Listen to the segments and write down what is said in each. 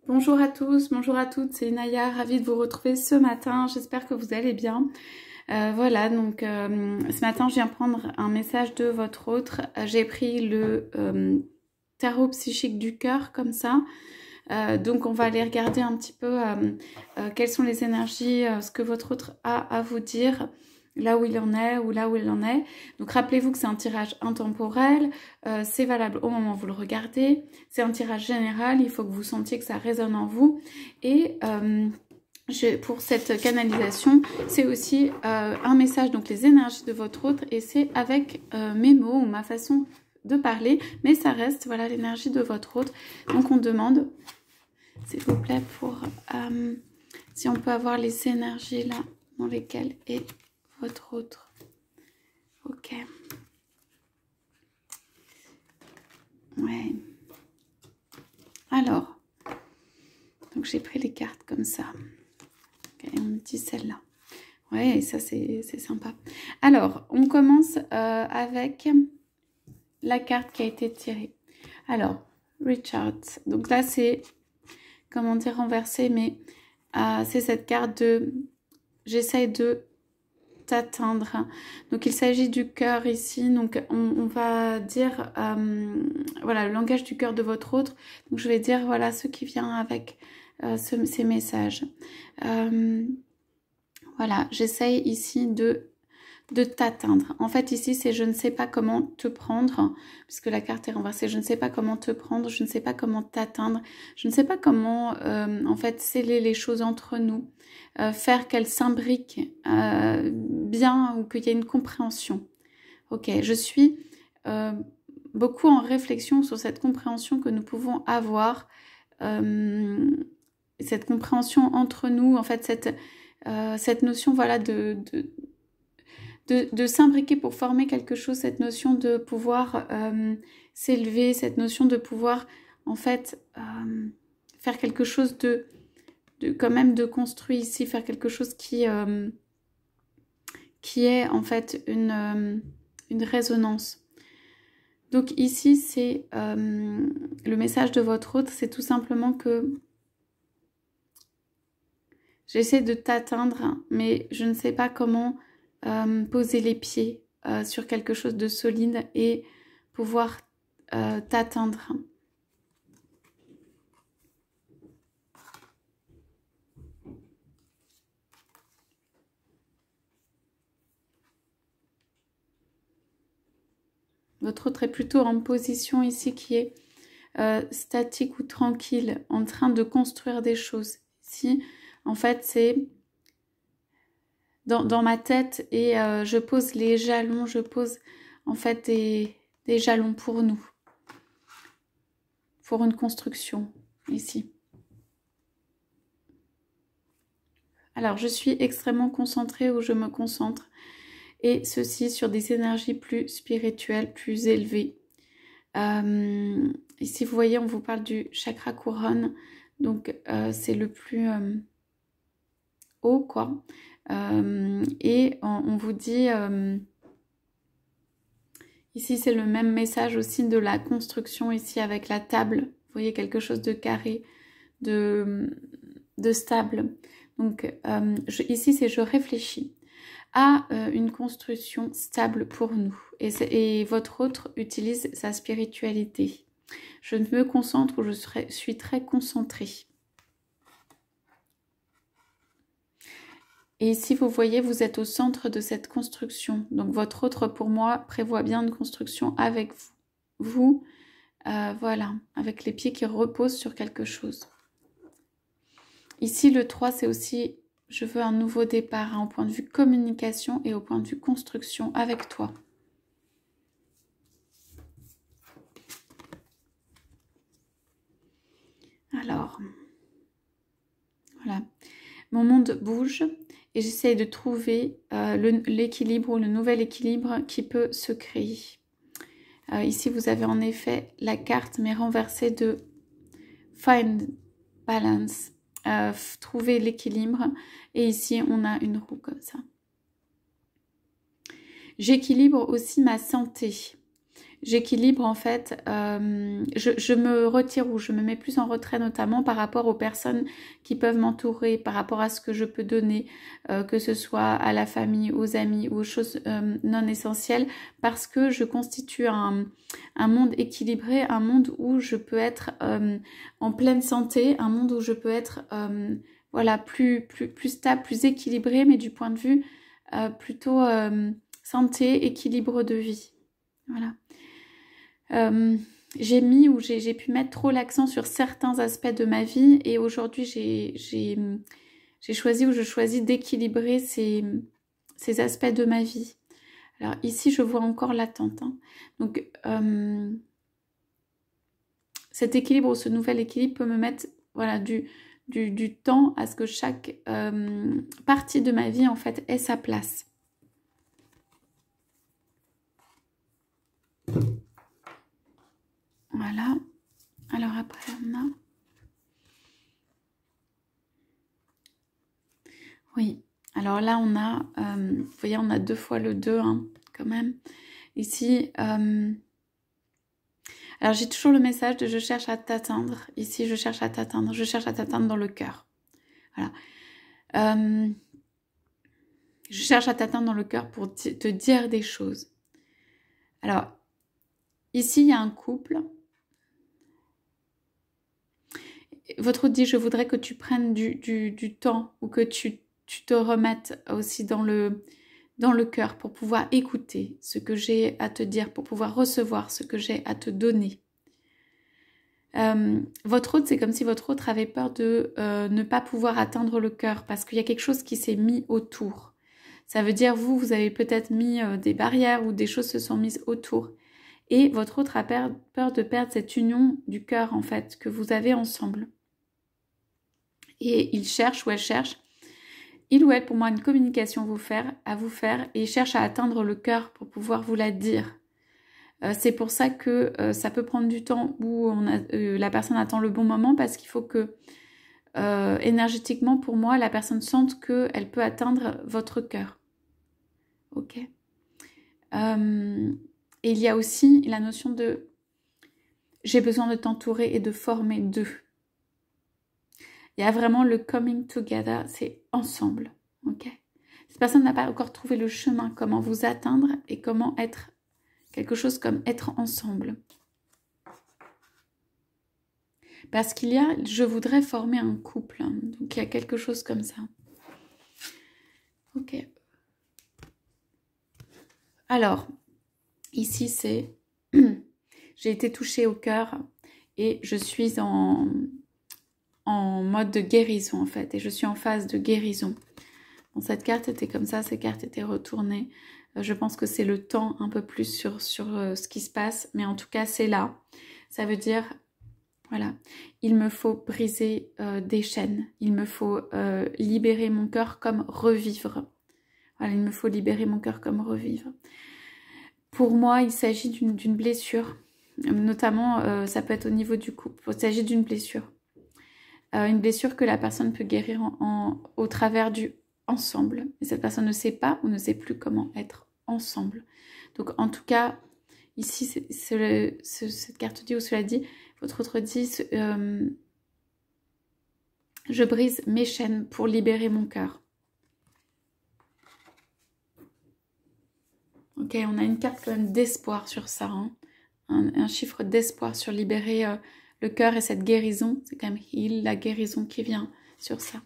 Bonjour à tous, bonjour à toutes, c'est Naya, ravie de vous retrouver ce matin, j'espère que vous allez bien. Voilà, donc ce matin je viens prendre un message de votre autre. J'ai pris le tarot psychique du cœur comme ça. Donc on va aller regarder un petit peu quelles sont les énergies, ce que votre autre a à vous dire, là où il en est ou là où il en est. Donc rappelez-vous que c'est un tirage intemporel, c'est valable au moment où vous le regardez, c'est un tirage général, il faut que vous sentiez que ça résonne en vous. Et pour cette canalisation, c'est aussi un message, donc les énergies de votre autre, et c'est avec mes mots ou ma façon de parler, mais ça reste voilà l'énergie de votre autre. Donc on demande, s'il vous plaît, pour si on peut avoir les énergies là dans lesquelles est votre autre. Ok. Ouais. Alors, donc j'ai pris les cartes comme ça. Okay, on me dit celle-là. Ouais, ça c'est sympa. Alors, on commence avec la carte qui a été tirée. Alors, Richard. Donc là, c'est, comment dire, renversé, mais c'est cette carte de j'essaye de t'atteindre. Donc, il s'agit du cœur ici. Donc, on va dire, voilà, le langage du cœur de votre autre. Donc, je vais dire, voilà, ce qui vient avec ces messages. Voilà, j'essaye ici de t'atteindre. En fait, ici, c'est je ne sais pas comment te prendre, puisque la carte est renversée. Je ne sais pas comment te prendre, je ne sais pas comment t'atteindre, je ne sais pas comment, en fait, sceller les choses entre nous, faire qu'elles s'imbriquent bien ou qu'il y ait une compréhension. Ok, je suis beaucoup en réflexion sur cette compréhension que nous pouvons avoir, cette compréhension entre nous, en fait, cette notion, voilà, de s'imbriquer pour former quelque chose, cette notion de pouvoir s'élever, cette notion de pouvoir en fait faire quelque chose de quand même de construit ici, faire quelque chose qui est en fait une résonance. Donc ici c'est le message de votre autre, c'est tout simplement que j'essaie de t'atteindre, mais je ne sais pas comment poser les pieds sur quelque chose de solide et pouvoir t'atteindre. Votre autre est plutôt en position ici qui est statique ou tranquille, en train de construire des choses. Ici, en fait, c'est dans ma tête et je pose les jalons, je pose en fait des jalons pour nous, pour une construction ici. Alors, je suis extrêmement concentrée ou je me concentre, et ceci sur des énergies plus spirituelles, plus élevées. Ici, vous voyez, on vous parle du chakra couronne, donc c'est le plus haut, quoi. Et on vous dit, ici, c'est le même message aussi de la construction, ici, avec la table. Vous voyez, quelque chose de carré, de stable. Donc, ici, c'est je réfléchis à une construction stable pour nous. Et votre autre utilise sa spiritualité. Je me concentre ou je suis très concentrée. Et ici, vous voyez, vous êtes au centre de cette construction. Donc, votre autre, pour moi, prévoit bien une construction avec vous. Vous, voilà, avec les pieds qui reposent sur quelque chose. Ici, le 3, c'est aussi... Je veux un nouveau départ, hein, au point de vue communication et au point de vue construction avec toi. Alors, voilà. Mon monde bouge et j'essaye de trouver l'équilibre ou le nouvel équilibre qui peut se créer. Ici, vous avez en effet la carte, mais renversée de Find Balance. Trouver l'équilibre. Et ici, on a une roue comme ça. J'équilibre aussi ma santé. j'équilibre en fait, je me retire ou je me mets plus en retrait notamment par rapport aux personnes qui peuvent m'entourer, par rapport à ce que je peux donner, que ce soit à la famille, aux amis ou aux choses non essentielles, parce que je constitue un monde équilibré, un monde où je peux être en pleine santé, un monde où je peux être voilà, plus stable, plus équilibré, mais du point de vue plutôt santé, équilibre de vie. Voilà. J'ai mis ou j'ai pu mettre trop l'accent sur certains aspects de ma vie et aujourd'hui j'ai choisi ou je choisis d'équilibrer ces aspects de ma vie. Alors ici je vois encore l'attente. Hein. Donc cet équilibre ou ce nouvel équilibre peut me mettre voilà, du temps à ce que chaque partie de ma vie en fait ait sa place. Voilà. Alors après on a... Oui. Alors là on a... vous voyez on a 2 fois le 2 hein, quand même. Ici... alors j'ai toujours le message de je cherche à t'atteindre. Ici je cherche à t'atteindre. Je cherche à t'atteindre dans le cœur. Voilà. Je cherche à t'atteindre dans le cœur pour te dire des choses. Alors, ici, il y a un couple. Votre autre dit, je voudrais que tu prennes du temps ou que tu te remettes aussi dans le cœur pour pouvoir écouter ce que j'ai à te dire, pour pouvoir recevoir ce que j'ai à te donner. Votre autre, c'est comme si votre autre avait peur de ne pas pouvoir atteindre le cœur parce qu'il y a quelque chose qui s'est mis autour. Ça veut dire, vous avez peut-être mis des barrières ou des choses se sont mises autour. Et votre autre a peur de perdre cette union du cœur, en fait, que vous avez ensemble. Et il cherche ou elle cherche, il ou elle, pour moi, une communication à vous faire et cherche à atteindre le cœur pour pouvoir vous la dire. C'est pour ça que ça peut prendre du temps où la personne attend le bon moment parce qu'il faut que énergétiquement, pour moi, la personne sente qu'elle peut atteindre votre cœur. Ok. Et il y a aussi la notion de j'ai besoin de t'entourer et de former deux. Il y a vraiment le coming together, c'est ensemble. Ok. Cette personne n'a pas encore trouvé le chemin, comment vous atteindre et comment être quelque chose comme être ensemble. Parce qu'il y a, je voudrais former un couple. Hein, donc il y a quelque chose comme ça. Ok. Alors, ici c'est, j'ai été touchée au cœur et je suis en mode de guérison en fait. Et je suis en phase de guérison. Bon, cette carte était comme ça, ces cartes étaient retournées. Je pense que c'est le temps un peu plus sur ce qui se passe. Mais en tout cas, c'est là. Ça veut dire, voilà, il me faut briser des chaînes. Il me faut libérer mon cœur comme revivre. Voilà, il me faut libérer mon cœur comme revivre. Pour moi, il s'agit d'une blessure. Notamment, ça peut être au niveau du couple. Il s'agit d'une blessure. Une blessure que la personne peut guérir au travers du ensemble. Et cette personne ne sait pas ou ne sait plus comment être ensemble. Donc en tout cas, ici, cette carte dit ou cela dit, votre autre dit, je brise mes chaînes pour libérer mon cœur. Ok, on a une carte quand même d'espoir sur ça. Hein. Un chiffre d'espoir sur libérer le cœur et cette guérison. C'est quand même heal, la guérison qui vient sur ça.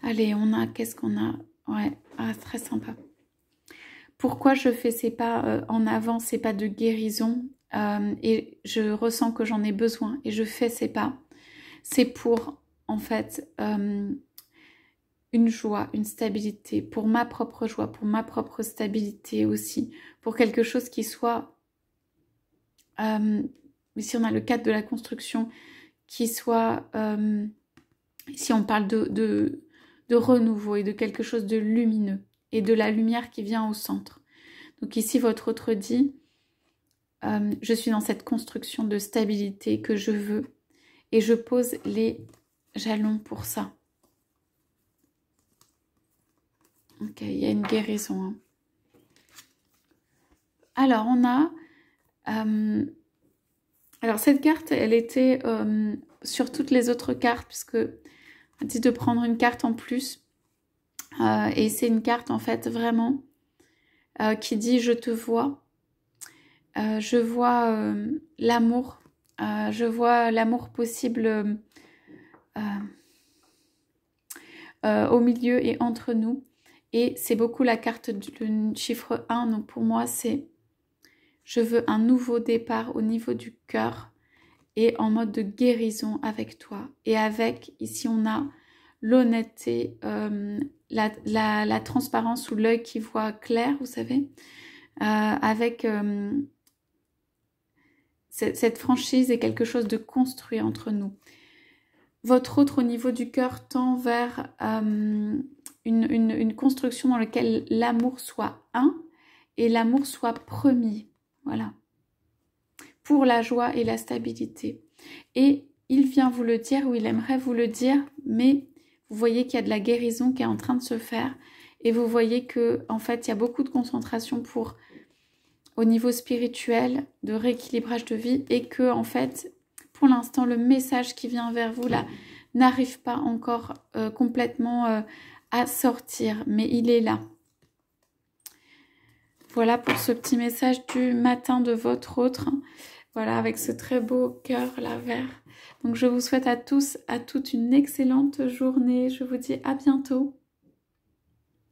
Allez, on a, qu'est-ce qu'on a? Ouais, ah, très sympa. Pourquoi je fais ces pas en avant, ces pas de guérison et je ressens que j'en ai besoin et je fais ces pas. C'est pour, en fait, une joie, une stabilité, pour ma propre joie, pour ma propre stabilité aussi, pour quelque chose qui soit, ici on a le cadre de la construction, qui soit, ici on parle de renouveau et de quelque chose de lumineux et de la lumière qui vient au centre. Donc ici votre autre dit, je suis dans cette construction de stabilité que je veux et je pose les jalons pour ça. Ok, il y a une guérison. Hein. Alors, on a... alors, cette carte, elle était sur toutes les autres cartes, puisque on dit de prendre une carte en plus. Et c'est une carte, en fait, vraiment, qui dit « Je te vois ». Je vois l'amour. Je vois l'amour possible au milieu et entre nous. Et c'est beaucoup la carte du chiffre 1. Donc pour moi, c'est je veux un nouveau départ au niveau du cœur et en mode de guérison avec toi. Et avec, ici on a l'honnêteté, la transparence ou l'œil qui voit clair, vous savez, avec cette franchise et quelque chose de construit entre nous. Votre autre au niveau du cœur tend vers une construction dans laquelle l'amour soit un et l'amour soit premier. Voilà. Pour la joie et la stabilité. Et il vient vous le dire ou il aimerait vous le dire, mais vous voyez qu'il y a de la guérison qui est en train de se faire et vous voyez que en fait, il y a beaucoup de concentration pour au niveau spirituel, de rééquilibrage de vie et que en fait, pour l'instant, le message qui vient vers vous là n'arrive pas encore complètement à sortir, mais il est là. Voilà pour ce petit message du matin de votre autre. Voilà, avec ce très beau cœur là vert. Donc je vous souhaite à tous, à toutes une excellente journée. Je vous dis à bientôt.